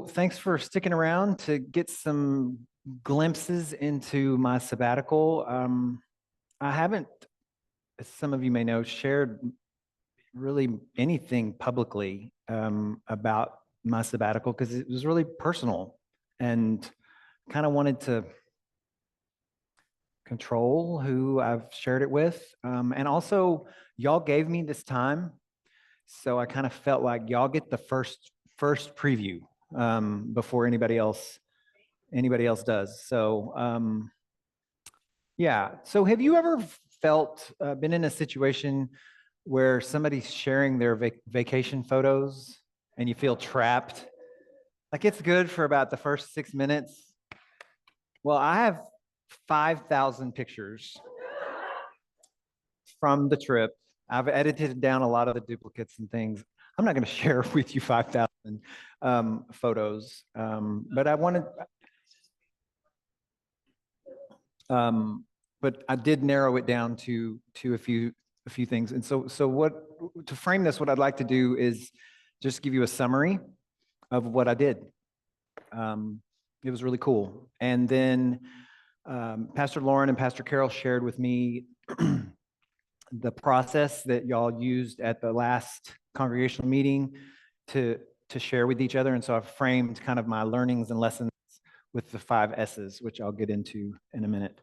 thanks for sticking around to get some glimpses into my sabbatical. I haven't, as some of you may know, shared really anything publicly about my sabbatical because it was really personal and kind of wanted to control who I've shared it with. And also, y'all gave me this time, so I kind of felt like y'all get the first preview before anybody else does. So yeah. So have you ever felt been in a situation where somebody's sharing their vacation photos and you feel trapped? Like it's good for about the first 6 minutes. Well, I have 5,000 pictures from the trip. I've edited down a lot of the duplicates and things. I'm not going to share with you 5,000 photos, but I wanted, but I did narrow it down to a few things. And so what to frame this, what I'd like to do is just give you a summary of what I did. It was really cool. And then Pastor Lauren and Pastor Carol shared with me the process that y'all used at the last congregational meeting to share with each other. And so I've framed kind of my learnings and lessons with the 5 S's, which I'll get into in a minute.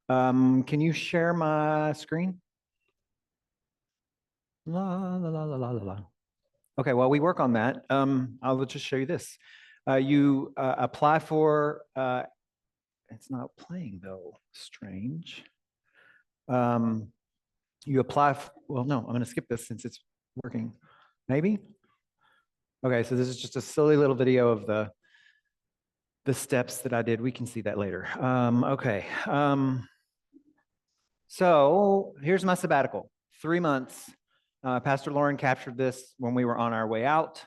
Can you share my screen? La, la, la, la, la, la. Okay, while we work on that, I'll just show you this. You apply for, it's not playing though, strange. You apply, well, no, I'm going to skip this since it's working. Maybe? Okay, so this is just a silly little video of the steps that I did. We can see that later. Okay. So here's my sabbatical, 3 months. Pastor Lauren captured this when we were on our way out.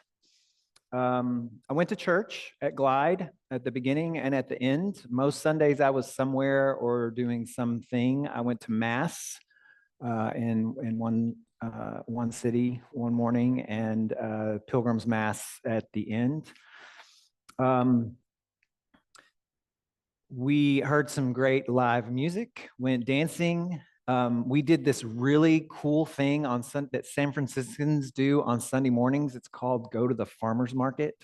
I went to church at Glide at the beginning and at the end. Most Sundays I was somewhere or doing something. I went to Mass in one city one morning and Pilgrim's Mass at the end. We heard some great live music, went dancing. We did this really cool thing that San Franciscans do on Sunday mornings. It's called Go to the Farmer's Market,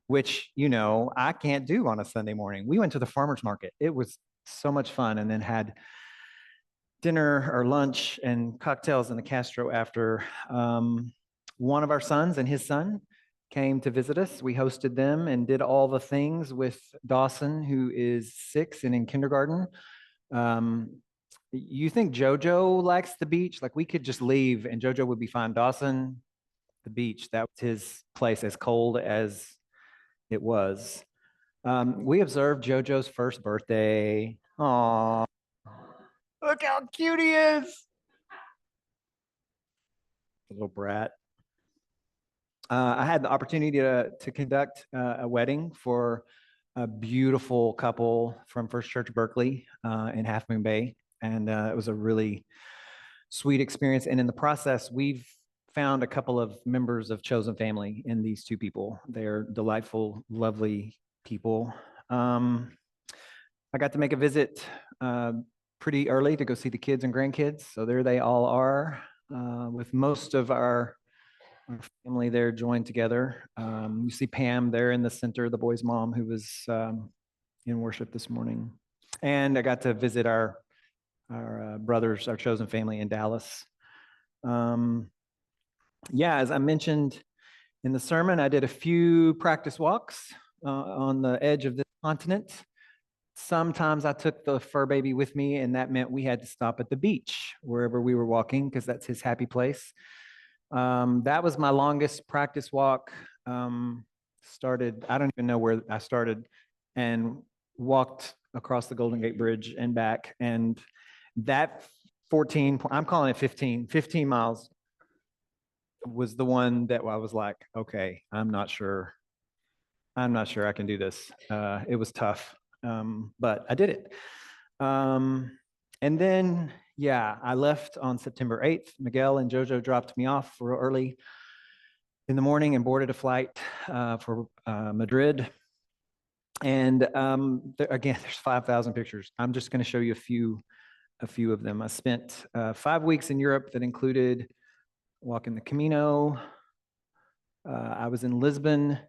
which, I can't do on a Sunday morning. We went to the farmer's market. It was so much fun, and then had dinner or lunch and cocktails in the Castro after. One of our sons and his son came to visit us. We hosted them and did all the things with Dawson, who is 6 and in kindergarten. You think JoJo likes the beach? Like we could just leave and JoJo would be fine. Dawson, the beach, that was his place, as cold as it was. We observed JoJo's first birthday. Aww. Look how cute he is. A little brat. I had the opportunity to conduct a wedding for a beautiful couple from First Church Berkeley in Half Moon Bay. And it was a really sweet experience. And in the process, we've found a couple of members of Chosen Family in these 2 people. They're delightful, lovely people. I got to make a visit pretty early to go see the kids and grandkids. So there they all are with most of our family there joined together. You see Pam there in the center, the boy's mom, who was in worship this morning. And I got to visit our brothers, our Chosen Family in Dallas. Yeah, as I mentioned in the sermon, I did a few practice walks on the edge of this continent. Sometimes I took the fur baby with me, and that meant we had to stop at the beach wherever we were walking because that's his happy place. That was my longest practice walk. Started, I don't even know where I started, and walked across the Golden Gate Bridge and back. And that 14, I'm calling it 15 miles was the one that I was like, okay, I'm not sure I can do this. It was tough, but I did it. And then, yeah, I left on September 8th. Miguel and JoJo dropped me off real early. in the morning and boarded a flight for Madrid. And again, there's 5,000 pictures. I'm just going to show you a few of them. I spent 5 weeks in Europe that included walking the Camino. I was in Lisbon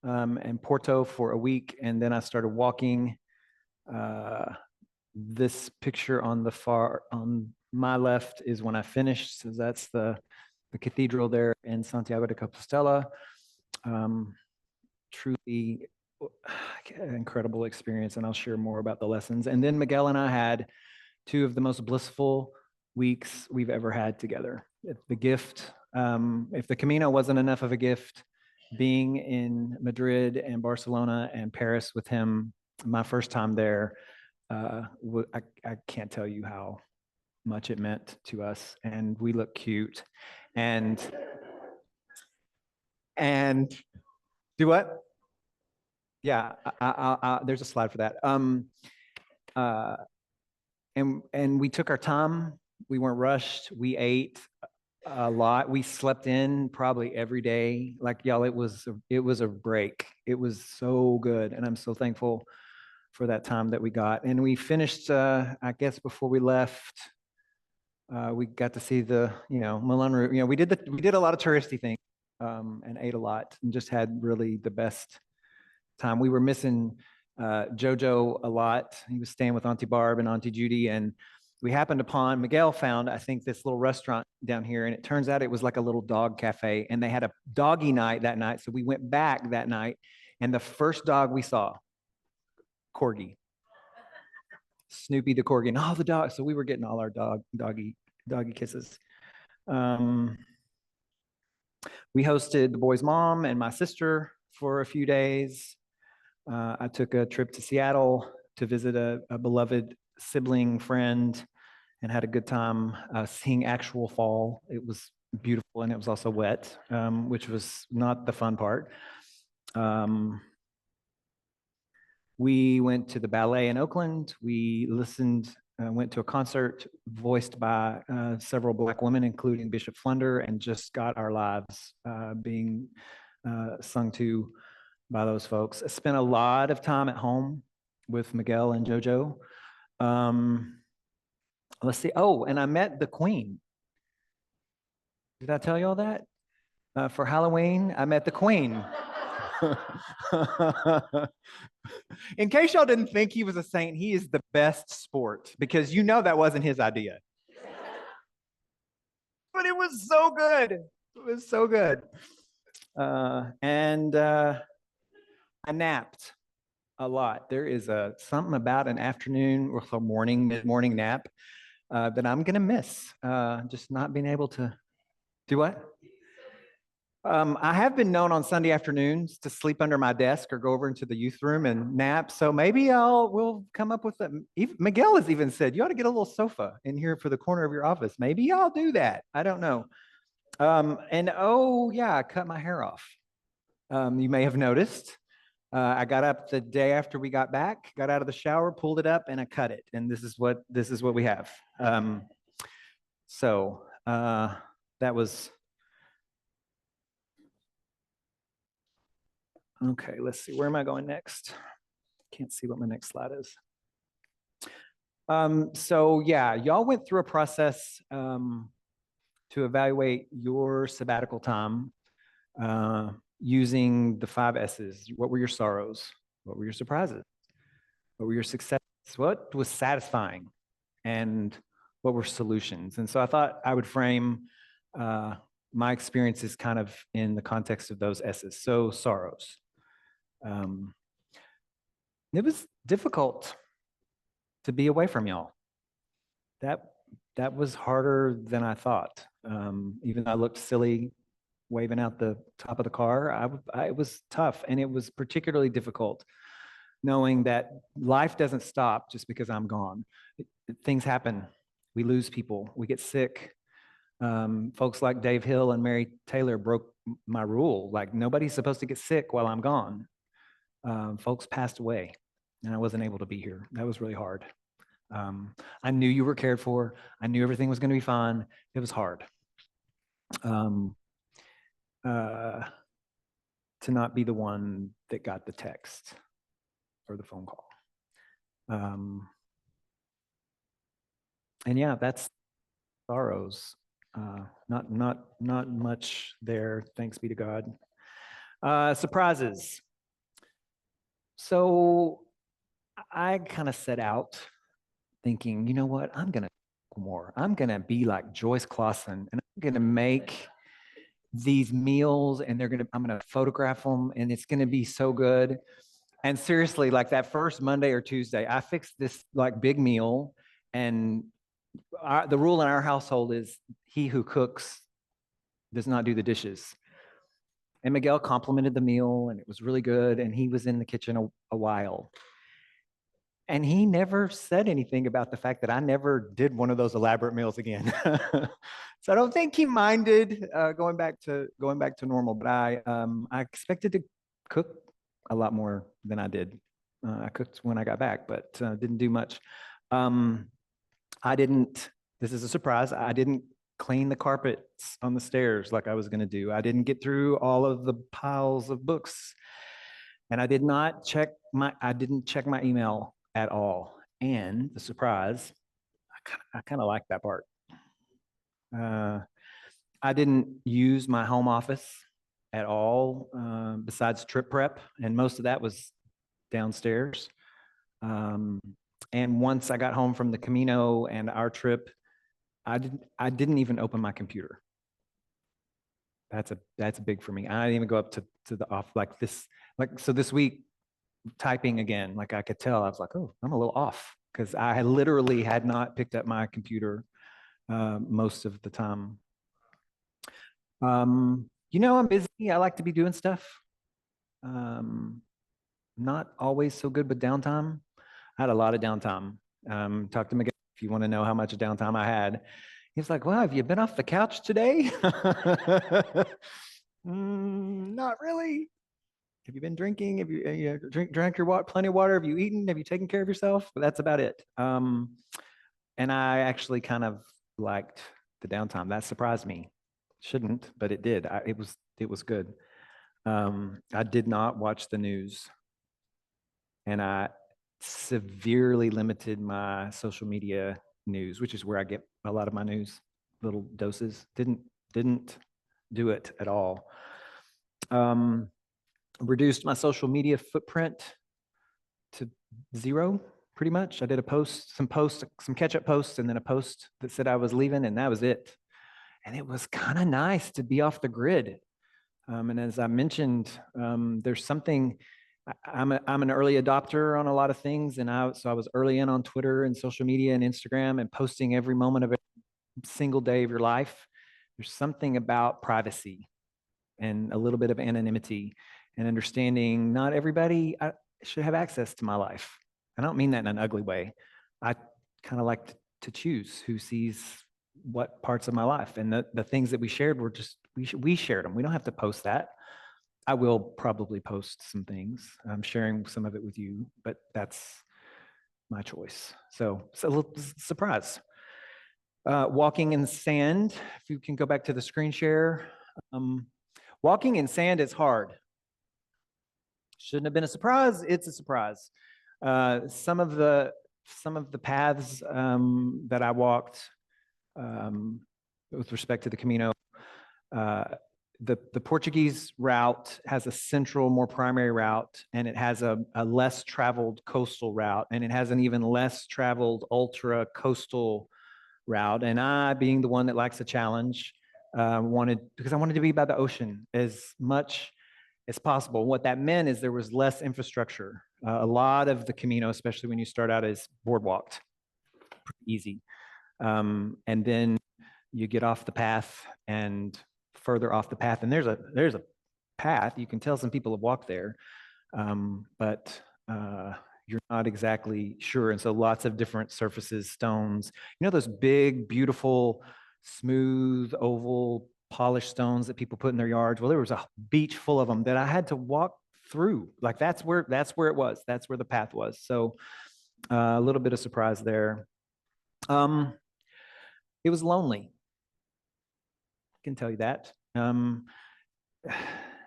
and Porto for a week, and then I started walking. This picture on my left is when I finished. So that's the cathedral there in Santiago de Compostela. Truly incredible experience, and I'll share more about the lessons. And then Miguel and I had 2 of the most blissful weeks we've ever had together. The gift, if the Camino wasn't enough of a gift, being in Madrid and Barcelona and Paris with him, my first time there, I can't tell you how much it meant to us. And we look cute. And do what? Yeah, there's a slide for that. And we took our time. We weren't rushed. We ate a lot. We slept in probably every day. Like, y'all, it was a break. It was so good, and I'm so thankful for that time that we got. And we finished, I guess, before we left. We got to see the, Milan Route. We did a lot of touristy things, and ate a lot, and just had really the best time. We were missing Jojo a lot. He was staying with Auntie Barb and Auntie Judy, and we happened upon, Miguel found, I think, this little restaurant down here, and it turns out it was like a little dog cafe, and they had a doggy night that night. So we went back that night, and the first dog we saw, Corgi, Snoopy the Corgi, and all the dogs. So we were getting all our doggy kisses. We hosted the boy's mom and my sister for a few days. I took a trip to Seattle to visit a beloved sibling friend and had a good time seeing actual fall. It was beautiful, and it was also wet, which was not the fun part. We went to the ballet in Oakland. We went to a concert voiced by several Black women, including Bishop Flunder, and just got our lives being sung to by those folks. I spent a lot of time at home with Miguel and Jojo. Let's see. Oh, and I met the Queen. Did I tell you all that? For Halloween, I met the Queen. In case y'all didn't think he was a saint, he is the best sport, because that wasn't his idea. But it was so good. It was so good. And I napped a lot. There is something about an afternoon or a mid-morning nap that I'm going to miss. Just not being able to do what? I have been known on Sunday afternoons to sleep under my desk or go over into the youth room and nap. So maybe we'll come up with that. Miguel has even said, you ought to get a little sofa in here for the corner of your office. Maybe I'll do that. I don't know. And oh yeah, I cut my hair off. You may have noticed. I got up the day after we got back, got out of the shower, pulled it up, and I cut it. And this is what we have. So that was. Okay, let's see. Where am I going next? Can't see what my next slide is. So yeah, y'all went through a process to evaluate your sabbatical time using the 5 S's. What were your sorrows? What were your surprises? What were your successes? What was satisfying? And what were solutions? And so I thought I would frame my experiences kind of in the context of those S's. So sorrows. It was difficult to be away from y'all. That was harder than I thought. Even though I looked silly waving out the top of the car, it was tough, and it was particularly difficult knowing that life doesn't stop just because I'm gone. Things happen. We lose people. We get sick. Folks like Dave Hill and Mary Taylor broke my rule. Like, nobody's supposed to get sick while I'm gone. Folks passed away, and I wasn't able to be here. That was really hard. I knew you were cared for. I knew everything was going to be fine. It was hard. to not be the one that got the text or the phone call. And yeah, that's sorrows. Not much there. Thanks be to God. Surprises. So I kind of set out thinking, you know what? I'm gonna more. I'm gonna be like Joyce Clausen, and I'm gonna make these meals, and I'm gonna photograph them, and it's gonna be so good. And seriously, like that first Monday or Tuesday, I fixed this like big meal, and the rule in our household is he who cooks does not do the dishes. And Miguel complimented the meal, and it was really good. And he was in the kitchen a while. And he never said anything about the fact that I never did one of those elaborate meals again. So I don't think he minded going back to normal. But I expected to cook a lot more than I did. I cooked when I got back, but didn't do much. I didn't. This is a surprise. I didn't clean the carpets on the stairs like I was going to do. I didn't get through all of the piles of books, and I didn't check my email at all. And the surprise, I kind of like that part. I didn't use my home office at all, besides trip prep, and most of that was downstairs. And once I got home from the Camino and our trip, I didn't even open my computer. That's big for me. I didn't even go up to the off like this. So this week, typing again, like I could tell, I was like, oh, I'm a little off because I literally had not picked up my computer most of the time. I'm busy. I like to be doing stuff. Not always so good with downtime. I had a lot of downtime. Talk to Miguel if you want to know how much downtime I had. He's like, well, have you been off the couch today? Not really. Have you been drinking? Have you drank your water, plenty of water? Have you eaten? Have you taken care of yourself? But that's about it. And I actually kind of liked the downtime. That surprised me. Shouldn't, but it did. It was good. I did not watch the news, and I severely limited my social media news, which is where I get a lot of my news, little doses. Didn't do it at all. Reduced my social media footprint to 0, pretty much. I did some catch-up posts, and then a post that said I was leaving, and that was it. And it was kind of nice to be off the grid. And as I mentioned, there's something. I'm an early adopter on a lot of things, and so I was early in on Twitter and social media and Instagram and posting every moment of every single day of your life. There's something about privacy and a little bit of anonymity and understanding not everybody should have access to my life. I don't mean that in an ugly way. I kind of like to choose who sees what parts of my life, and the things that we shared were just we shared them. We don't have to post that. I will probably post some things. I'm sharing some of it with you, but that's my choice. So it's a little surprise. Walking in sand. If you can go back to the screen share. Walking in sand is hard. Shouldn't have been a surprise. It's a surprise. Some of the paths that I walked with respect to the Camino, the Portuguese route has a central, more primary route, and it has a less traveled coastal route, and it has an even less traveled ultra coastal route. And I, being the one that likes a challenge, because I wanted to be by the ocean as much as possible. What that meant is there was less infrastructure. A lot of the Camino, especially when you start out, is boardwalked, pretty easy. And then you get off the path and further off the path, and there's a path. You can tell some people have walked there, but you're not exactly sure. And so lots of different surfaces, stones, those big, beautiful, smooth, oval, polished stones that people put in their yards. Well, there was a beach full of them that I had to walk through. Like that's where it was. That's where the path was. So a little bit of surprise there. It was lonely. I can tell you that.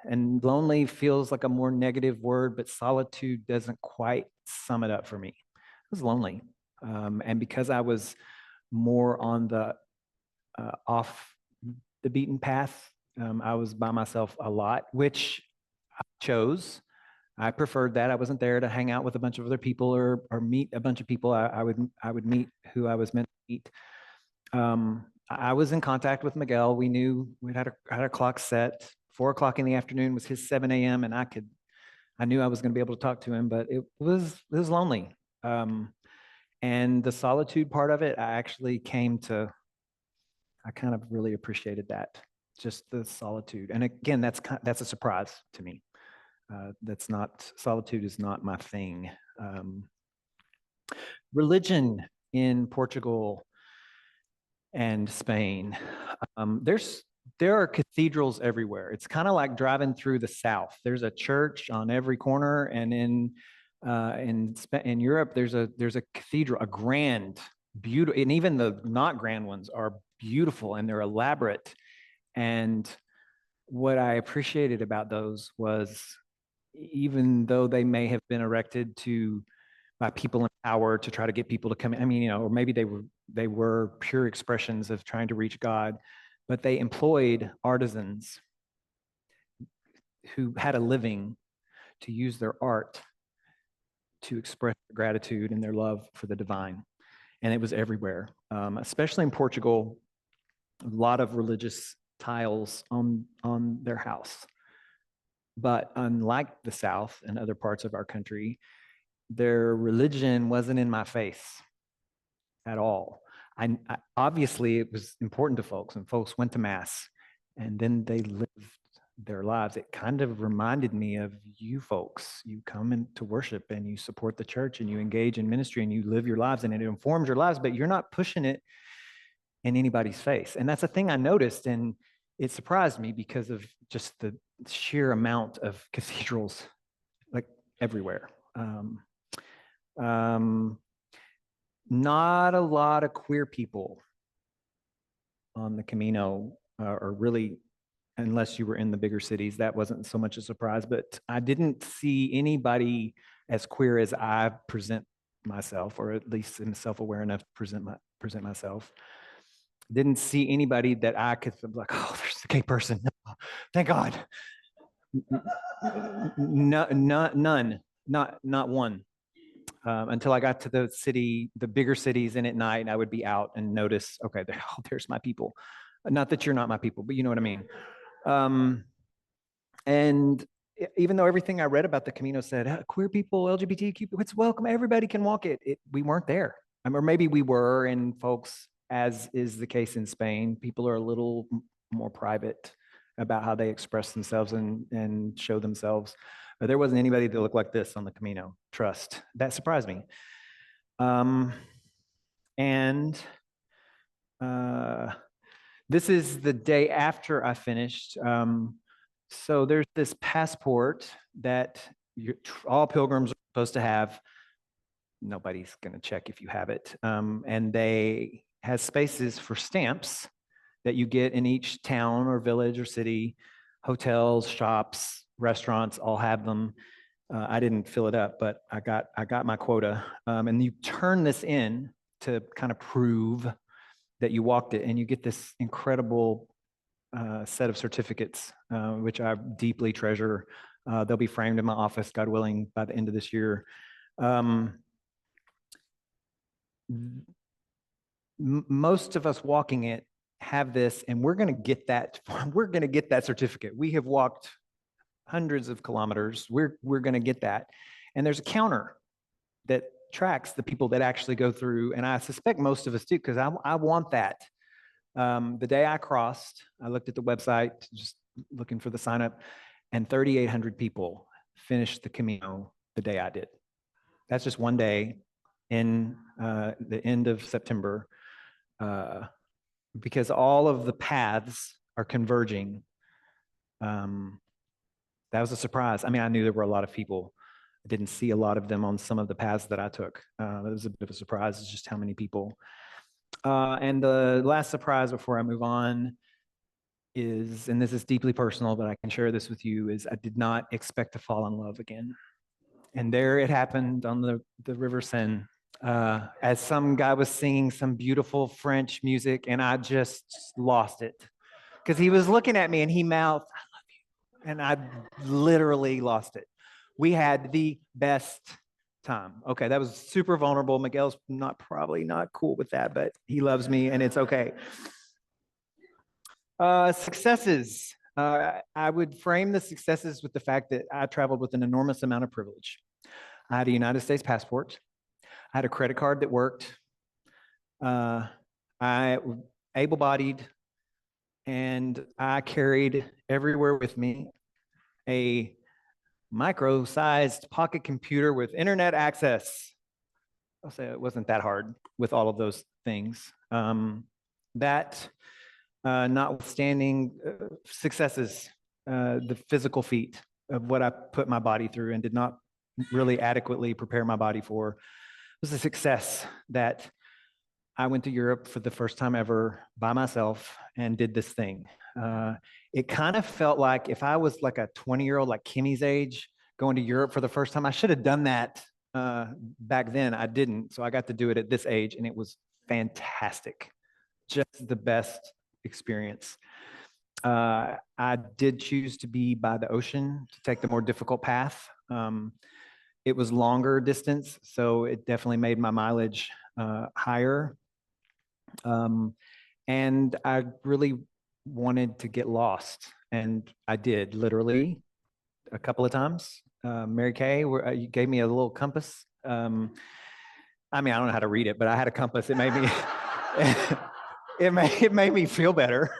and lonely feels like a more negative word, but solitude doesn't quite sum it up for me. I was lonely. And because I was more on the off the beaten path, I was by myself a lot, which I chose. I preferred that. I wasn't there to hang out with a bunch of other people or meet a bunch of people. I would meet who I was meant to meet. I was in contact with Miguel. We knew we had a clock set. 4 o'clock in the afternoon was his 7 a.m. and I knew I was going to be able to talk to him, but it was lonely. And the solitude part of it, I kind of really appreciated that, just the solitude. And again, that's a surprise to me. Solitude is not my thing. Religion in Portugal and Spain, there are cathedrals everywhere. It's kind of like driving through the South. There's a church on every corner, and in Europe, there's a cathedral, a grand, beautiful, and even the not grand ones are beautiful and they're elaborate. And what I appreciated about those was, even though they may have been erected by people in power to try to get people to come in, I mean, or maybe they were pure expressions of trying to reach God, but they employed artisans who had a living to use their art to express their gratitude and their love for the divine. And it was everywhere, especially in Portugal, a lot of religious tiles on their house. But unlike the South and other parts of our country, their religion wasn't in my face at all. I obviously, it was important to folks, and folks went to mass, and then they lived their lives. It kind of reminded me of you folks. You come in to worship, and you support the church, and you engage in ministry, and you live your lives, and it informs your lives, but you're not pushing it in anybody's face. And that's a thing I noticed, and it surprised me because of just the sheer amount of cathedrals, like everywhere. Not a lot of queer people on the Camino, or really, unless you were in the bigger cities. That wasn't so much a surprise, but I didn't see anybody as queer as I present myself, or at least am self-aware enough to present myself. Didn't see anybody that I could be like, oh, there's the gay person. Thank God. No, none, not one. Until I got to the bigger cities, and at night I would be out and notice, okay, there's my people. Not that you're not my people, but you know what I mean. And even though everything I read about the Camino said, queer people, LGBTQ, it's welcome, everybody can walk it, we weren't there. Or maybe we were, and folks, as is the case in Spain, people are a little more private about how they express themselves and show themselves. But there wasn't anybody that looked like this on the Camino. Trust. That surprised me. This is the day after I finished. So there's this passport that all pilgrims are supposed to have. Nobody's going to check if you have it. And they has spaces for stamps that you get in each town or village or city. Hotels, shops, restaurants all have them. I didn't fill it up, but I got my quota. And you turn this in to kind of prove that you walked it, and you get this incredible set of certificates, which I deeply treasure. They'll be framed in my office, God willing, by the end of this year. Most of us walking it have this, and we're going to get that certificate. We have walked hundreds of kilometers. We're going to get that. And there's a counter that tracks the people that actually go through. And I suspect most of us do, because I want that. The day I crossed, I looked at the website, just looking for the sign up, and 3,800 people finished the Camino the day I did. That's just one day in the end of September, because all of the paths are converging. That was a surprise. I mean, I knew there were a lot of people. I didn't see a lot of them on some of the paths that I took. It was a bit of a surprise, just how many people. And the last surprise before I move on, is, and this is deeply personal, but I can share this with you, is I did not expect to fall in love again. And there it happened on the River Seine, as some guy was singing some beautiful French music, and I just lost it. Because he was looking at me and he mouthed, "I love you." And I literally lost it. We had the best time. Okay, that was super vulnerable. Miguel's probably not cool with that, but he loves me and it's okay. Successes. I would frame the successes with the fact that I traveled with an enormous amount of privilege. I had a United States passport. I had a credit card that worked. I was able-bodied, and I carried everywhere with me a micro-sized pocket computer with internet access. I'll say it wasn't that hard with all of those things. Notwithstanding successes, the physical feat of what I put my body through and did not really adequately prepare my body for, was a success that I went to Europe for the first time ever by myself and did this thing. It kind of felt like if I was like a 20-year-old, like Kimmy's age, going to Europe for the first time, I should have done that back then. I didn't. So I got to do it at this age, and it was fantastic. Just the best experience. I did choose to be by the ocean to take the more difficult path. It was longer distance, so it definitely made my mileage higher. And I really wanted to get lost, and I did, literally a couple of times. Mary Kay, you gave me a little compass. I mean, I don't know how to read it, but I had a compass. It made me it made me feel better.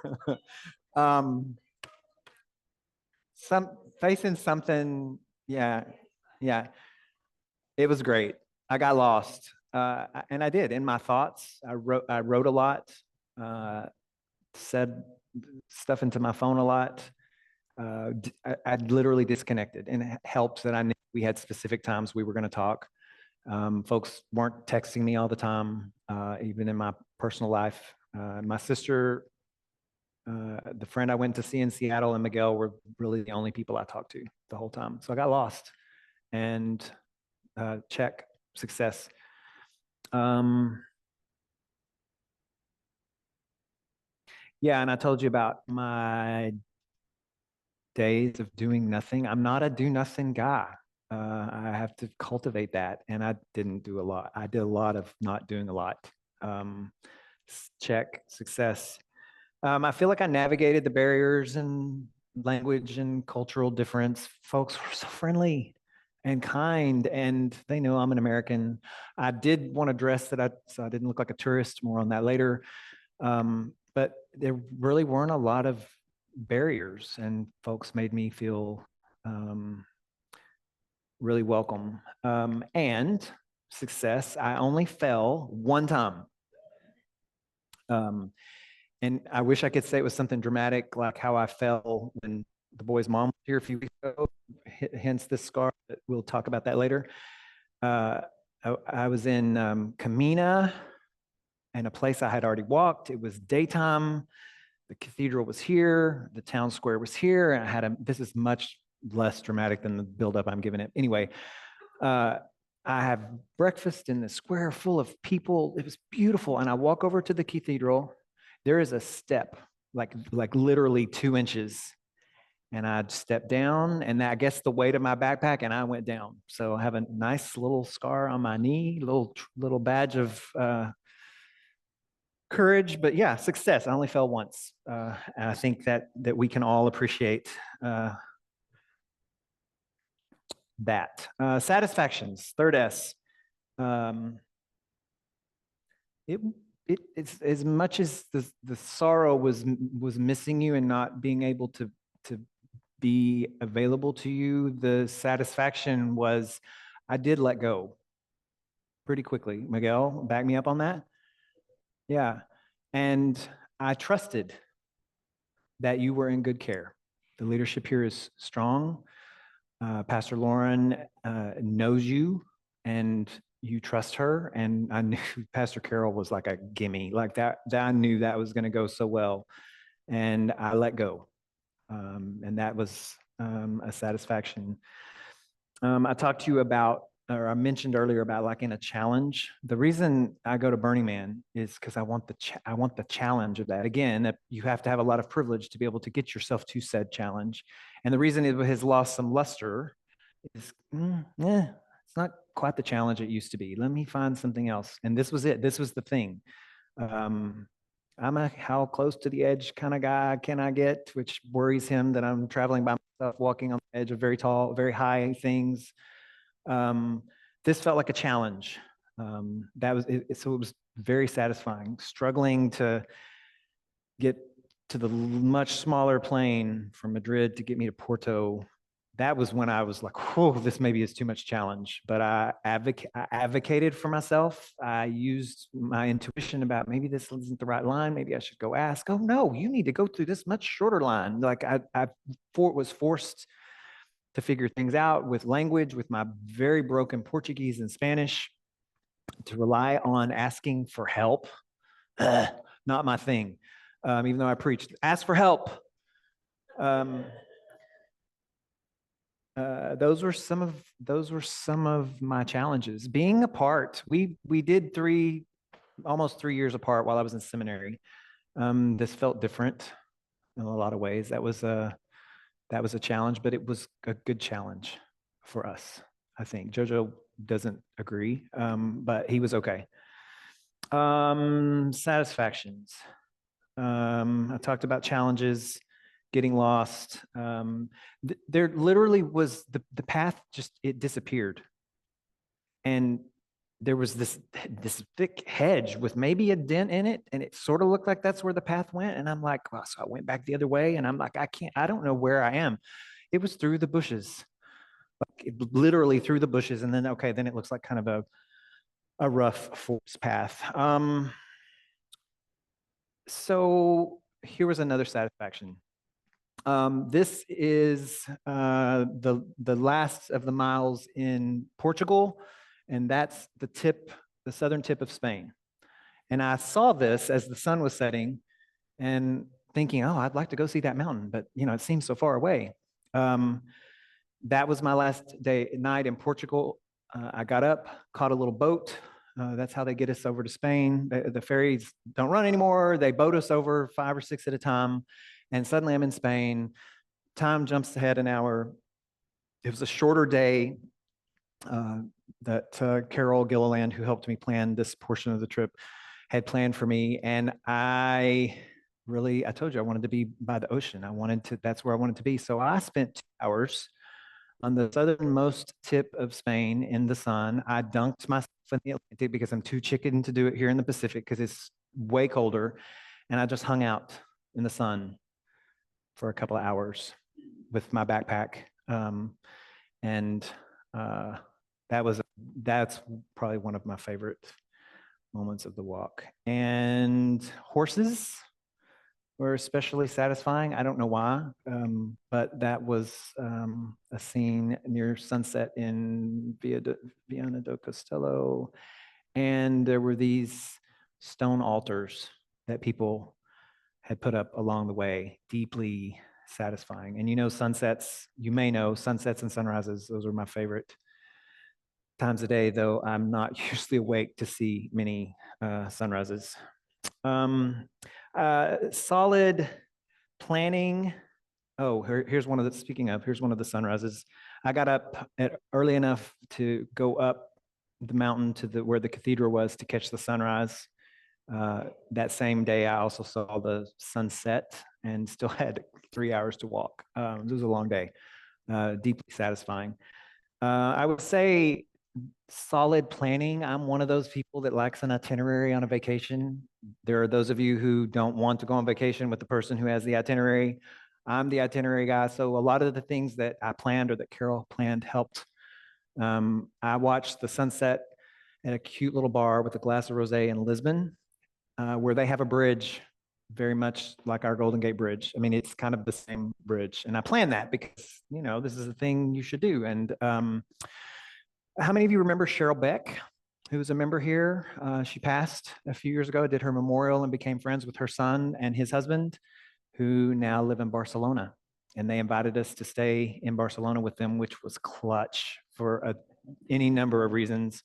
Facing something, yeah. It was great. I got lost, and I did in my thoughts. I wrote a lot, said stuff into my phone a lot. I literally disconnected, and it helped that I knew we had specific times we were going to talk. Folks weren't texting me all the time, even in my personal life. My sister, the friend I went to see in Seattle, and Miguel were really the only people I talked to the whole time. So I got lost, and check, success. Yeah, and I told you about my days of doing nothing. I'm not a do nothing guy. I have to cultivate that, and I didn't do a lot. I did a lot of not doing a lot. Check, success. I feel like I navigated the barriers and language and cultural difference. Folks were so friendly and kind, and they know I'm an American. I did want to dress so I didn't look like a tourist. More on that later. But there really weren't a lot of barriers, and folks made me feel really welcome. And success, I only fell one time. And I wish I could say it was something dramatic, like how I fell when the boy's mom was here a few weeks ago, hence this scar. We'll talk about that later. I was in Camina, and a place I had already walked. It was daytime. The cathedral was here. The town square was here. And this is much less dramatic than the buildup I'm giving it. Anyway, I have breakfast in the square full of people. It was beautiful. And I walk over to the cathedral. There is a step, like literally 2 inches. And I stepped down, and I guess the weight of my backpack, and I went down. So I have a nice little scar on my knee, little badge of courage, but yeah, success. I only fell once. And I think that we can all appreciate that. Satisfactions, third S. It's as much as the sorrow was missing you and not being able to be available to you, the satisfaction was I did let go pretty quickly. Miguel, back me up on that. Yeah. And I trusted that you were in good care. The leadership here is strong. Pastor Lauren knows you, and you trust her. And I knew Pastor Carol was like a gimme, like that I knew that was going to go so well. and I let go. And that was a satisfaction. I talked to you about, or I mentioned earlier about like in a challenge. The reason I go to Burning Man is because I want the challenge of that. Again, that you have to have a lot of privilege to be able to get yourself to said challenge. And the reason it has lost some luster is, it's not quite the challenge it used to be. Let me find something else. And this was it. This was the thing. I'm a how close to the edge kind of guy can I get, which worries him that I'm traveling by myself, walking on the edge of very tall, very high things. This felt like a challenge. That was it, so it was very satisfying. Struggling to get to the much smaller plane from Madrid to get me to Porto. That was when I was like, "Whoa, this maybe is too much challenge." But I advocated for myself. I used my intuition about maybe this isn't the right line. Maybe I should go ask. Oh no, you need to go through this much shorter line. Like I was forced to figure things out with language, with my very broken Portuguese and Spanish, to rely on asking for help. Not my thing. Even though I preached, ask for help. Those were some of my challenges. Being apart, we did almost 3 years apart while I was in seminary. This felt different in a lot of ways. That was a challenge, but it was a good challenge for us, I think. Jojo doesn't agree, but he was okay. Satisfactions. I talked about challenges, getting lost. There literally was the path it disappeared. And there was this thick hedge with maybe a dent in it, and it sort of looked like that's where the path went. And I'm like, well, so I went back the other way, and I'm like, I don't know where I am. It was through the bushes, like literally through the bushes. And then, okay, then it looks like kind of a rough forest path. So here was another satisfaction. This is the last of the miles in Portugal, and that's the southern tip of Spain. And I saw this as the sun was setting, and thinking, oh, I'd like to go see that mountain, but it seems so far away. That was my last night in Portugal. I got up, caught a little boat. That's how they get us over to Spain. The ferries don't run anymore. They boat us over 5 or 6 at a time. And suddenly I'm in Spain. Time jumps ahead an hour. It was a shorter day that Carol Gilliland, who helped me plan this portion of the trip, had planned for me. And I told you I wanted to be by the ocean. That's where I wanted to be. So I spent 2 hours on the southernmost tip of Spain in the sun. I dunked myself in the Atlantic because I'm too chicken to do it here in the Pacific because it's way colder. And I just hung out in the sun for a couple of hours with my backpack. That's probably one of my favorite moments of the walk. And horses were especially satisfying. I don't know why, but that was a scene near sunset in Viana do Castelo. And there were these stone altars that people had put up along the way, deeply satisfying. And sunsets, you may know sunsets and sunrises, those are my favorite times of day, though I'm not usually awake to see many sunrises. Solid planning. Oh, here's one of the sunrises. I got up early enough to go up the mountain to where the cathedral was to catch the sunrise. That same day, I also saw the sunset and still had 3 hours to walk. It was a long day, deeply satisfying. I would say solid planning. I'm one of those people that likes an itinerary on a vacation. There are those of you who don't want to go on vacation with the person who has the itinerary. I'm the itinerary guy. So a lot of the things that I planned or that Carol planned helped. I watched the sunset at a cute little bar with a glass of rosé in Lisbon, where they have a bridge very much like our Golden Gate Bridge. I mean, it's kind of the same bridge. And I planned that because, this is a thing you should do. And how many of you remember Cheryl Beck, who was a member here? She passed a few years ago, did her memorial and became friends with her son and his husband, who now live in Barcelona. And they invited us to stay in Barcelona with them, which was clutch for any number of reasons.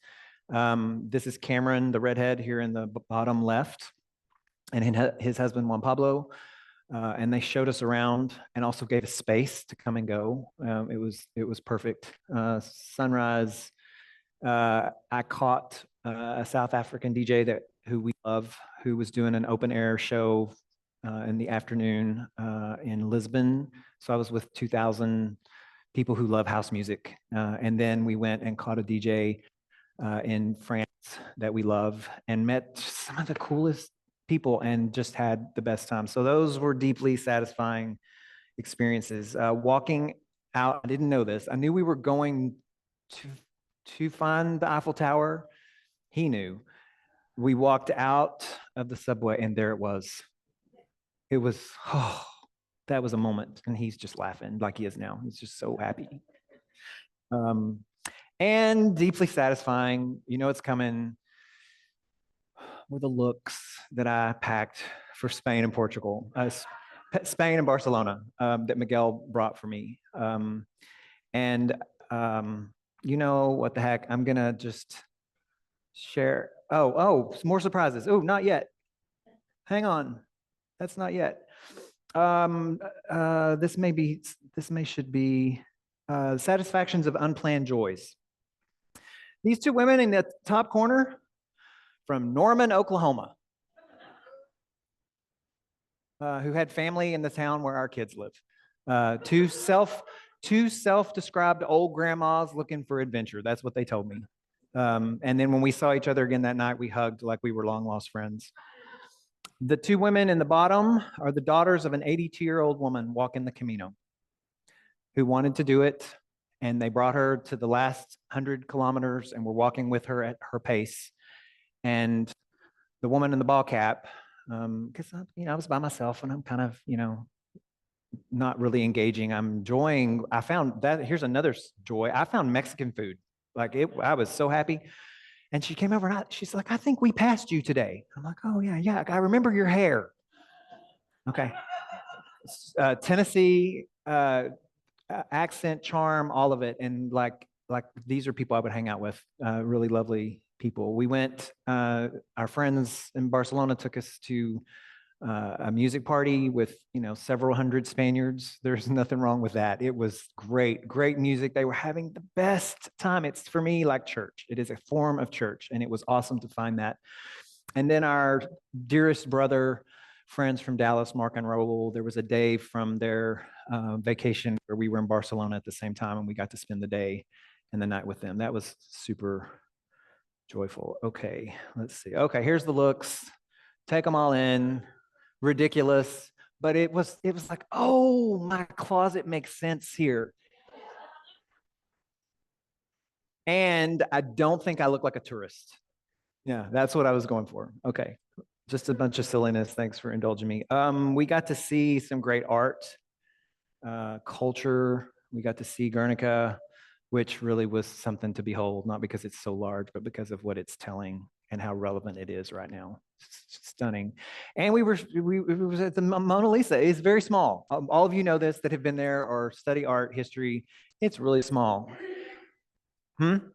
This is Cameron, the redhead, here in the bottom left, and his husband, Juan Pablo. And they showed us around and also gave us space to come and go. It was perfect. Sunrise. I caught a South African DJ who we love, who was doing an open air show in the afternoon in Lisbon. So I was with 2,000 people who love house music. And then we went and caught a DJ in France that we love and met some of the coolest people and just had the best time. So those were deeply satisfying experiences. Walking out, I didn't know this. I knew we were going to find the Eiffel Tower. He knew. We walked out of the subway and there it was. It was, oh, that was a moment. And he's just laughing like he is now. He's just so happy. And deeply satisfying. You know it's coming. Were the looks that I packed for Spain and Portugal, Spain and Barcelona, that Miguel brought for me. And you know what the heck? I'm gonna just share. Oh, more surprises. Oh, not yet. Hang on, that's not yet. This should be satisfactions of unplanned joys. These two women in the top corner from Norman, Oklahoma, who had family in the town where our kids live. Two self-described old grandmas looking for adventure. That's what they told me. And then when we saw each other again that night, we hugged like we were long lost friends. The two women in the bottom are the daughters of an 82-year-old woman walking the Camino who wanted to do it. And they brought her to the last 100 kilometers and were walking with her at her pace. And the woman in the ball cap, because I was by myself and I'm kind of, not really engaging. I'm enjoying. I found that here's another joy. I found Mexican food. I was so happy. And she came over and she's like, I think we passed you today. I'm like, oh yeah. I remember your hair. Okay. Tennessee, accent, charm, all of it. And like these are people I would hang out with, really lovely people. We went, our friends in Barcelona took us to a music party with, several hundred Spaniards. There's nothing wrong with that. It was great music. They were having the best time. It's for me like church. It is a form of church. And it was awesome to find that. And then our dearest brother friends from Dallas, Mark and Raul, there was a day from their vacation where we were in Barcelona at the same time and we got to spend the day and the night with them. That was super joyful. Okay, let's see. Okay, here's the looks. Take them all in. Ridiculous, but it was like, oh, my closet makes sense here. And I don't think I look like a tourist. Yeah, that's what I was going for. Okay, just a bunch of silliness. Thanks for indulging me. We got to see some great art, culture. We got to see Guernica, which really was something to behold, not because it's so large, but because of what it's telling and how relevant it is right now. It's stunning. And we was at the Mona Lisa. It's very small. All of you know this that have been there or study art history. It's really small. And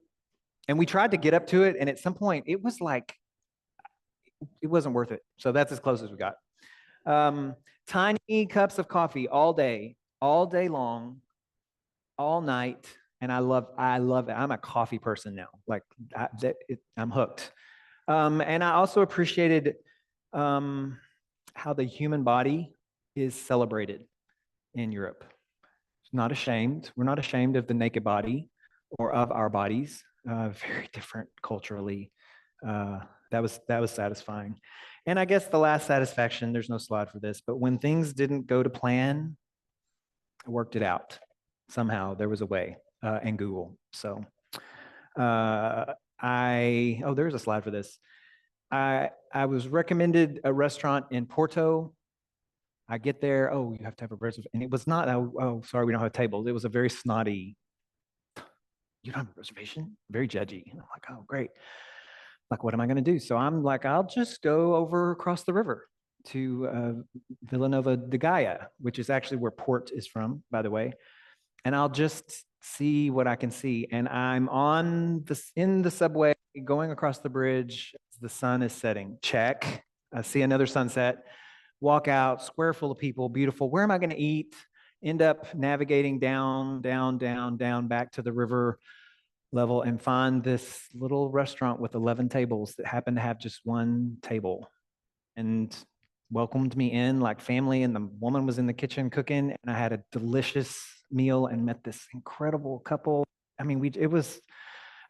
we tried to get up to it, and at some point it was like, it wasn't worth it. So that's as close as we got. Tiny cups of coffee all day long, all night. And I love it. I'm a coffee person now. I'm hooked. And I also appreciated how the human body is celebrated in Europe. Not ashamed. We're not ashamed of the naked body or of our bodies. Very different culturally. That was satisfying. And I guess the last satisfaction, there's no slide for this, but when things didn't go to plan, I worked it out. Somehow there was a way, and Google. So there's a slide for this. I was recommended a restaurant in Porto. I get there. Oh, you have to have a reservation. And it was not, sorry, we don't have tables. It was a very snotty, you don't have a reservation? Very judgy. And I'm like, oh, great. Like, what am I going to do? So I'm like, I'll just go over across the river. Villanova de Gaia, which is actually where Port is from, by the way. And I'll just see what I can see. And I'm in the subway going across the bridge as the sun is setting. Check. I see another sunset. Walk out, square full of people, beautiful. Where am I going to eat? End up navigating down, down, down, down back to the river level and find this little restaurant with 11 tables that happened to have just one table and welcomed me in like family. And the woman was in the kitchen cooking, and I had a delicious meal and met this incredible couple. I mean, it was,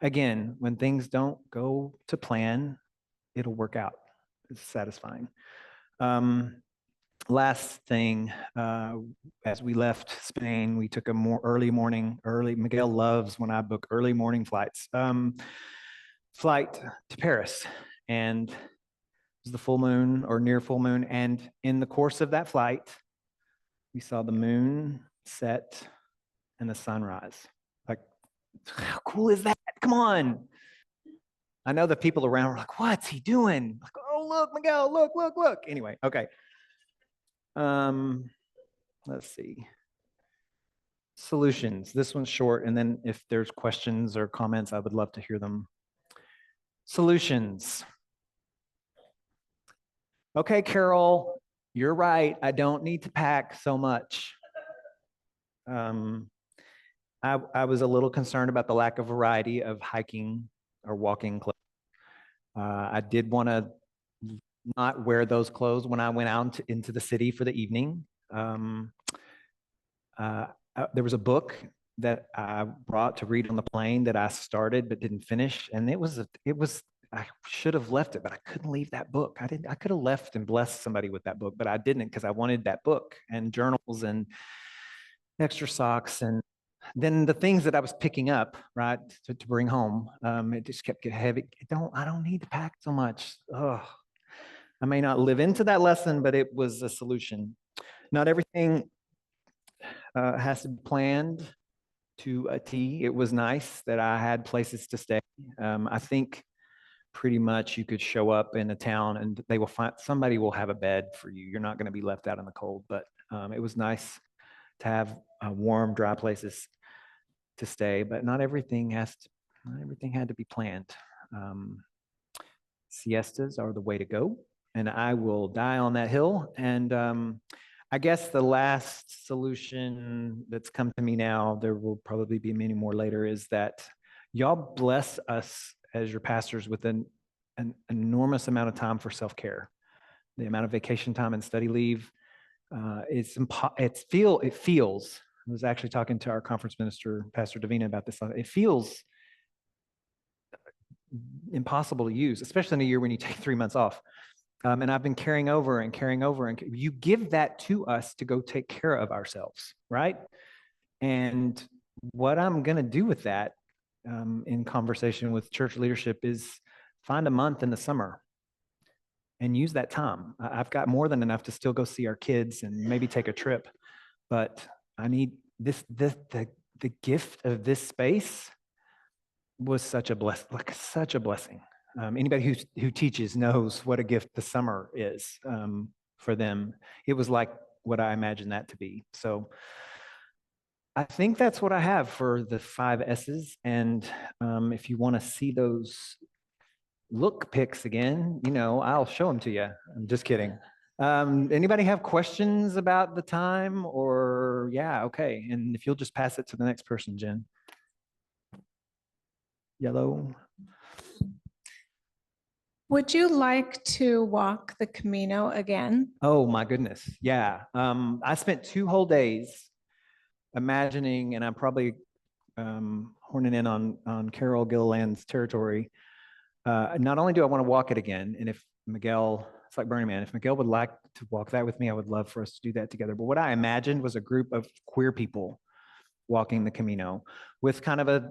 again, when things don't go to plan, it'll work out. It's satisfying. Last thing, as we left Spain, we took a early. Miguel loves when I book early morning flights. Flight to Paris, and it was the full moon or near full moon. And in the course of that flight, we saw the moon set and the sunrise. Like, how cool is that? Come on. I know the people around were like, what's he doing? Like, oh, look, Miguel, look, look, look. Anyway, okay. Let's see. Solutions. This one's short, and then if there's questions or comments, I would love to hear them. Solutions. Okay, Carol, you're right. I don't need to pack so much. I was a little concerned about the lack of variety of hiking or walking clothes. I did want to not wear those clothes when I went out into the city for the evening. There was a book that I brought to read on the plane that I started but didn't finish, and I should have left it, but I couldn't leave that book. I could have left and blessed somebody with that book, but I didn't because I wanted that book and journals and extra socks, and then the things that I was picking up, right, to bring home. It just kept getting heavy. I don't need to pack so much. Oh, I may not live into that lesson, but it was a solution. Not everything has to be planned to a T. It was nice that I had places to stay. I think pretty much you could show up in a town and somebody will have a bed for you. You're not going to be left out in the cold, but it was nice to have warm, dry places to stay, but not everything had to be planned. Siestas are the way to go, and I will die on that hill. And I guess the last solution that's come to me now, there will probably be many more later, is that y'all bless us as your pastors with an enormous amount of time for self-care. The amount of vacation time and study leave, it feels, I was actually talking to our conference minister, Pastor Davina, about this. It feels impossible to use, especially in a year when you take 3 months off. And I've been carrying over, and you give that to us to go take care of ourselves, right? And what I'm going to do with that in conversation with church leadership is find a month in the summer and use that time. I've got more than enough to still go see our kids and maybe take a trip, but I need the gift of this space was such a blessing. Anybody who teaches knows what a gift the summer is for them. It was like what I imagined that to be. So I think that's what I have for the 5 S's. And if you want to see those look pics again, I'll show them to you. I'm just kidding. Anybody have questions about the time or yeah, okay. And if you'll just pass it to the next person, Jen. Yellow. Would you like to walk the Camino again? Oh my goodness. Yeah. I spent 2 whole days imagining, and I'm probably horning in on Carol Gilliland's territory. Not only do I want to walk it again, and if Miguel, it's like Burning Man, if Miguel would like to walk that with me, I would love for us to do that together. But what I imagined was a group of queer people walking the Camino with kind of a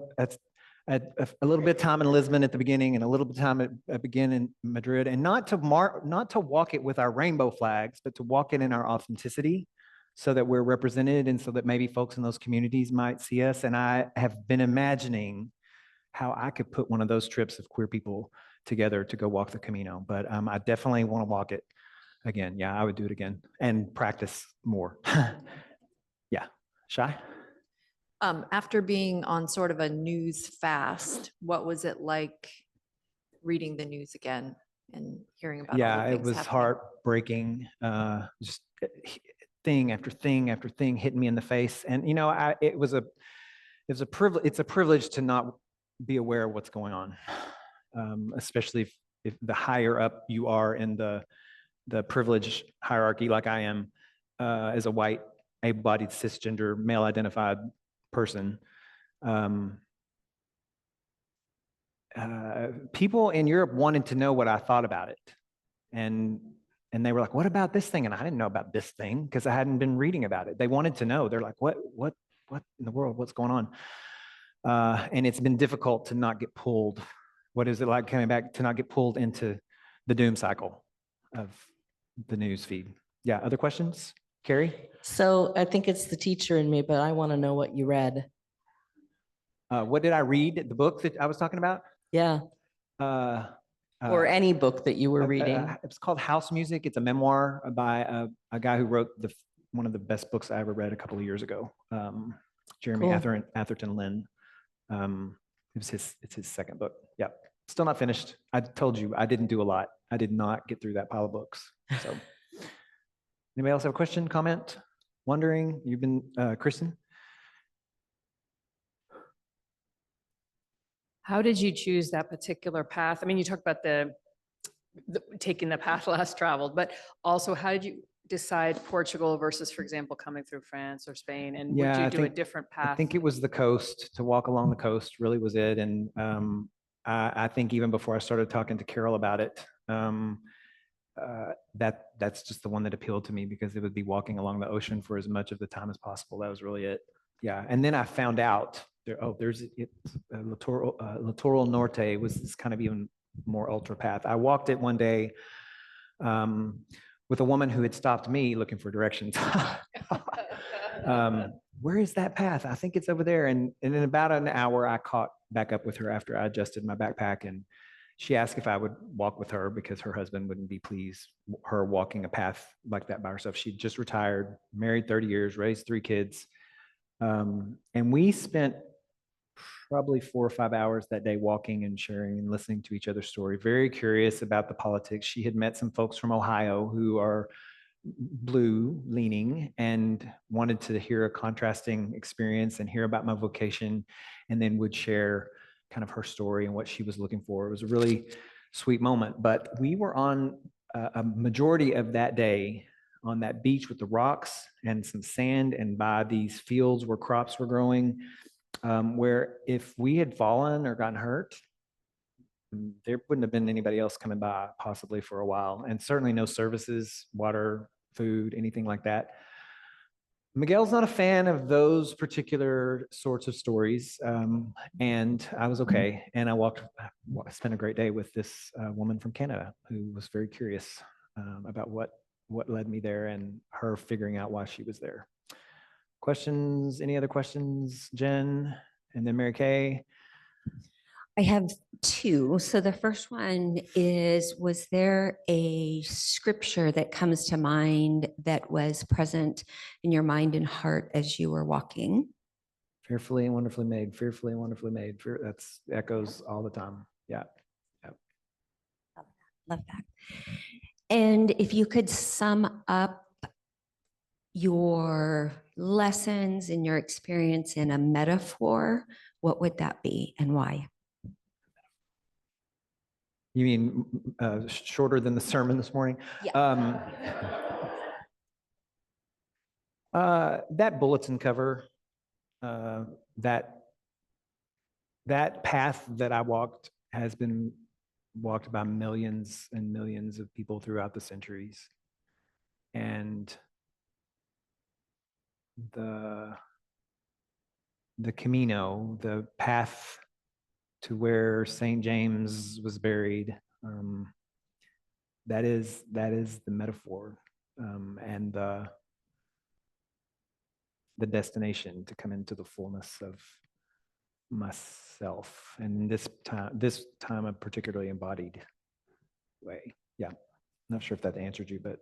little bit of time in Lisbon at the beginning and a little bit of time at begin in Madrid, and not to walk it with our rainbow flags, but to walk it in our authenticity so that we're represented and so that maybe folks in those communities might see us. And I have been imagining how I could put one of those trips of queer people together to go walk the Camino, but I definitely want to walk it again. Yeah, I would do it again and practice more. Yeah. Shy? After being on sort of a news fast, what was it like reading the news again and hearing about all Yeah, the it things was happening? heartbreaking. Just thing after thing after thing hitting me in the face. And it was a privilege. It's a privilege to not be aware of what's going on, especially if the higher up you are in the privilege hierarchy, like I am, as a white, able-bodied, cisgender, male-identified person. People in Europe wanted to know what I thought about it, and they were like, "What about this thing?" And I didn't know about this thing because I hadn't been reading about it. They wanted to know. They're like, "What in the world? What's going on?" And it's been difficult to not get pulled. What is it like coming back to not get pulled into the doom cycle of the news feed? Yeah. Other questions, Carrie? So I think it's the teacher in me, but I want to know what you read. What did I read? The book that I was talking about? Yeah. Or any book that you were reading. It's called House Music. It's a memoir by a guy who wrote one of the best books I ever read a couple of years ago. Jeremy Cool. Atherton Lynn. It's his second book. Yeah. Still not finished. I told you I didn't do a lot. I did not get through that pile of books. So anybody else have a question, comment, wondering? You've been, Kristen? How did you choose that particular path? I mean, you talked about the taking the path less traveled, but also how did you decide Portugal versus, for example, coming through France or Spain? And would Yeah, you I do a think- different I path? think it was the coast. To walk along the coast really was it. And I think even before I started talking to Carol about it, that's just the one that appealed to me because it would be walking along the ocean for as much of the time as possible. That was really it. Yeah. And then I found out there's Littoral Norte was this kind of even more ultra path. I walked it one day with a woman who had stopped me looking for directions. Where is that path? I think it's over there. And in about an hour, I caught back up with her after I adjusted my backpack, and she asked if I would walk with her because her husband wouldn't be pleased her walking a path like that by herself. She'd just retired, married 30 years, raised 3 kids. And we spent probably 4 or 5 hours that day walking and sharing and listening to each other's story, very curious about the politics. She had met some folks from Ohio who are blue leaning and wanted to hear a contrasting experience and hear about my vocation, and then would share kind of her story and what she was looking for. It was a really sweet moment. But we were on a majority of that day on that beach with the rocks and some sand and by these fields where crops were growing, where if we had fallen or gotten hurt, there wouldn't have been anybody else coming by possibly for a while, and certainly no services, water, food, anything like that. Miguel's not a fan of those particular sorts of stories, and I was okay. And I spent a great day with this woman from Canada who was very curious about what led me there and her figuring out why she was there. Questions? Any other questions, Jen? And then Mary Kay? I have 2. So the first one is, was there a scripture that comes to mind that was present in your mind and heart as you were walking? Fearfully and wonderfully made, fearfully and wonderfully made. That's echoes all the time. Yeah. Love that. And if you could sum up your lessons and your experience in a metaphor, what would that be and why? You mean shorter than the sermon this morning? Yeah. That bulletin cover, that path that I walked has been walked by millions and millions of people throughout the centuries. And the Camino, the path to where St. James was buried, that is the metaphor, and the destination to come into the fullness of myself. And this time a particularly embodied way. Yeah. Not sure if that answered you, but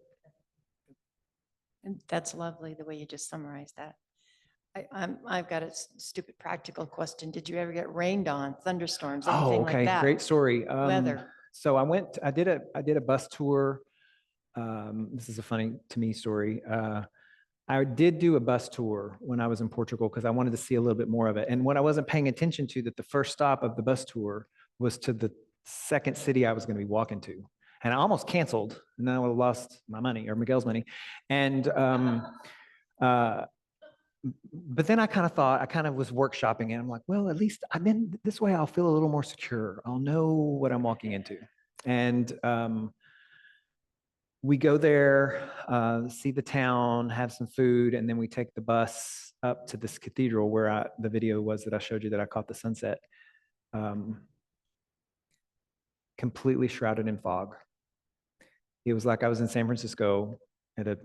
And that's lovely, the way you just summarized that. I've got a stupid practical question. Did you ever get rained on, thunderstorms, anything Oh, like okay. that? Great story. Weather. So I did a bus tour. This is a funny to me story. I did do a bus tour when I was in Portugal because I wanted to see a little bit more of it. And what I wasn't paying attention to, that the first stop of the bus tour was to the second city I was going to be walking to. And I almost canceled, and then I would have lost my money or Miguel's money. And but then I kind of was workshopping it. I'm like, well, at least then this way I'll feel a little more secure. I'll know what I'm walking into. And we go there, see the town, have some food, and then we take the bus up to this cathedral where the video was that I showed you that I caught the sunset. Completely shrouded in fog. It was like I was in San Francisco at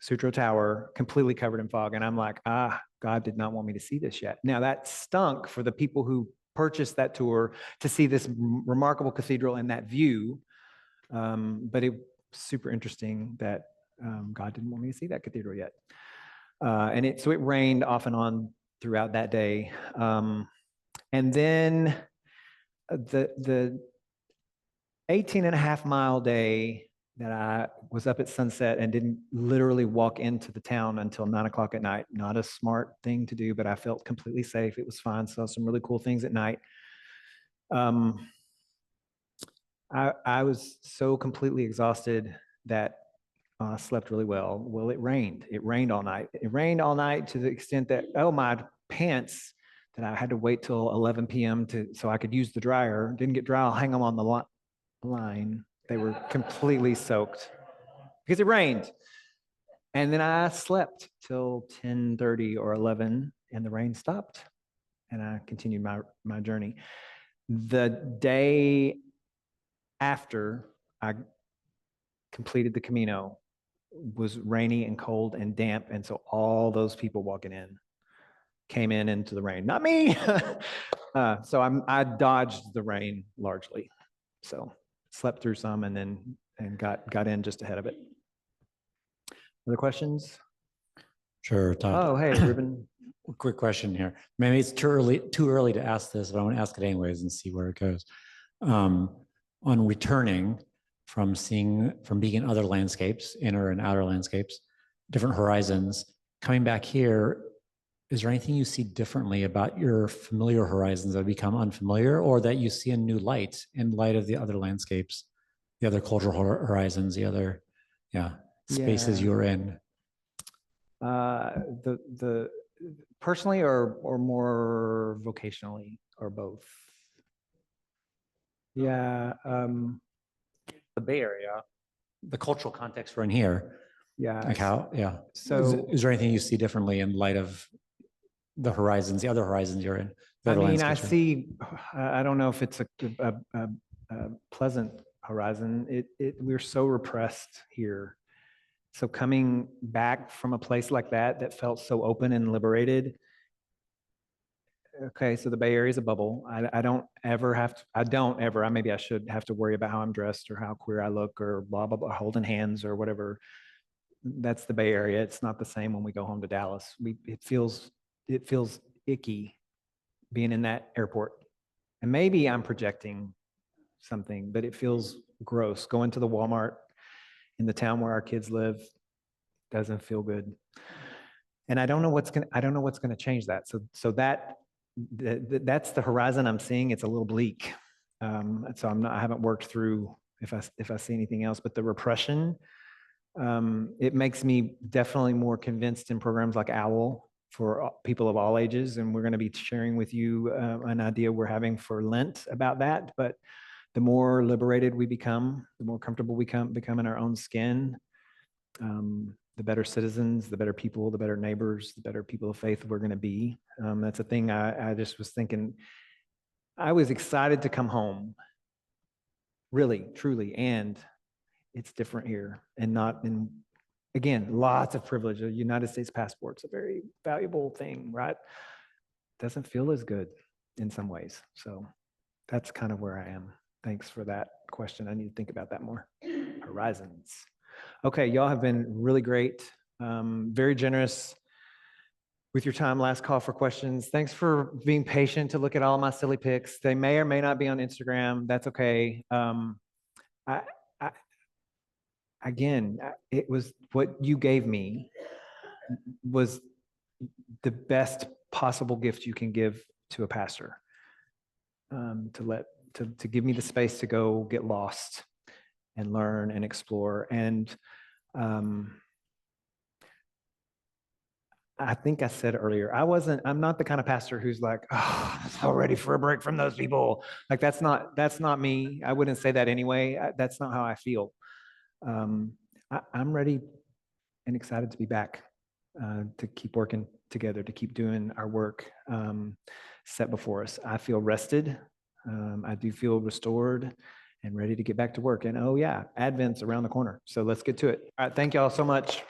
Sutro Tower, completely covered in fog. And I'm like, God did not want me to see this yet. Now that stunk for the people who purchased that tour to see this remarkable cathedral and that view. But it was super interesting that God didn't want me to see that cathedral yet. So it rained off and on throughout that day. And then the 18.5-mile day that I was up at sunset and didn't literally walk into the town until 9 o'clock at night. Not a smart thing to do, but I felt completely safe. It was fine. Saw some really cool things at night. I was so completely exhausted that I slept really well. Well, it rained. It rained all night. It rained all night to the extent that, my pants that I had to wait till 11 p.m. so I could use the dryer didn't get dry. I'll hang them on the line. They were completely soaked because it rained. And then I slept till 10:30 or 11 and the rain stopped and I continued my journey. The day after I completed the Camino was rainy and cold and damp. And so all those people walking in came into the rain, not me. So I dodged the rain largely. So slept through some and got in just ahead of it. Other questions? Sure, Todd. Oh, hey, Ruben. Quick question here. Maybe it's too early to ask this, but I want to ask it anyways and see where it goes. On returning from being in other landscapes, inner and outer landscapes, different horizons, coming back here, is there anything you see differently about your familiar horizons that become unfamiliar, or that you see a new light in light of the other landscapes, the other cultural horizons, the other spaces you're in? The personally or more vocationally or both? Yeah. The Bay Area, the cultural context we're in here. Yeah. Like how, yeah. So is there anything you see differently in light of the horizons, the other horizons you're in? I mean, I see, I don't know if it's a pleasant horizon. We're so repressed here. So coming back from a place like that felt so open and liberated. Okay, so the Bay Area is a bubble. I don't ever, maybe I should have to worry about how I'm dressed or how queer I look or blah, blah, blah, holding hands or whatever. That's the Bay Area. It's not the same when we go home to Dallas. It feels icky being in that airport. And maybe I'm projecting something, but it feels gross. Going to the Walmart in the town where our kids live doesn't feel good. And I don't know what's gonna change that. So that's the horizon I'm seeing. It's a little bleak. So I haven't worked through if I see anything else, but the repression, it makes me definitely more convinced in programs like OWL for people of all ages. And we're going to be sharing with you an idea we're having for Lent about that. But the more liberated we become, the more comfortable we become in our own skin, the better citizens, the better people, the better neighbors, the better people of faith we're going to be. That's a thing I just was thinking. I was excited to come home, really, truly, and it's different here and not in, again, lots of privilege. A United States passport's a very valuable thing, right? Doesn't feel as good in some ways. So that's kind of where I am. Thanks for that question. I need to think about that more. Horizons. Okay, y'all have been really great, very generous with your time. Last call for questions. Thanks for being patient to look at all my silly pics. They may or may not be on Instagram. That's okay. Again, it was what you gave me was the best possible gift you can give to a pastor. To give me the space to go get lost and learn and explore. And I think I said earlier, I'm not the kind of pastor who's like, oh, I'm so ready for a break from those people. Like, that's not me. I wouldn't say that anyway. That's not how I feel. I'm ready and excited to be back, to keep working together, to keep doing our work set before us. I feel rested. I do feel restored and ready to get back to work. And oh yeah, Advent's around the corner. So let's get to it. All right, thank y'all so much.